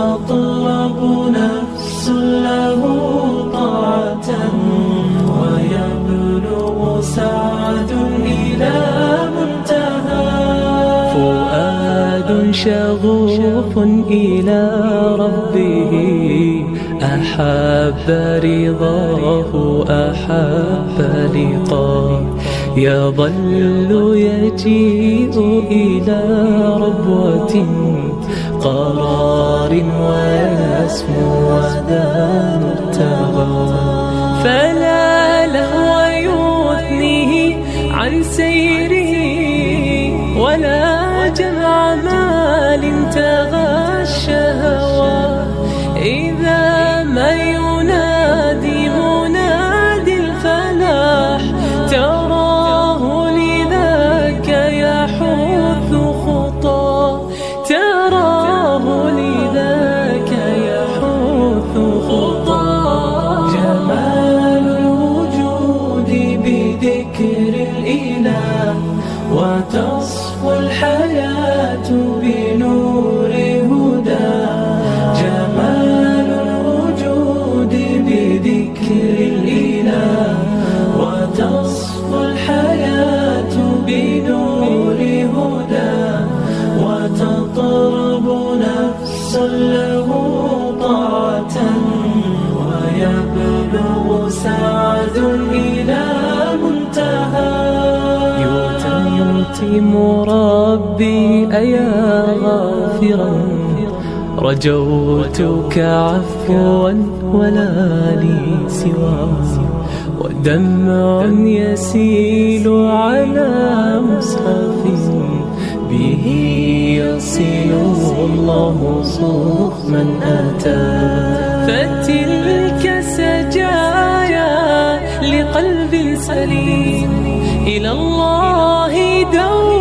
وتطلب نفس له طاعة، ويبلغ سعد إلى منتهى. فؤاد شغوف إلى ربه، أحب رضاه أحب لقاه. يظل يجيء إلى ربوة قرار ويسمو وذا مبتغى. فلا لهو يثنيه عن سيره، ولا جمع مال تغى الشهوى. إذا ما ينادي منادي الفلاح، تراه لذاك يحث خطاه. تراه لذاك يحث خطاه. جمال الوجود بذكر الإله، وتصفو الحياة بنور هدى. جمال الوجود بذكر الإله، وتصفو الحياة بنور هدى. وتطرب نفس له طاعة، ويبلغ سعد إلى منتهى. يتم ربي أيا غافرا، رجوتك عفوا ولا لي سواه. ودمع يسيل على مصحف، به يصل الله صوف من أتى. فتلك سجايا لقلب سليم، إلى الله دور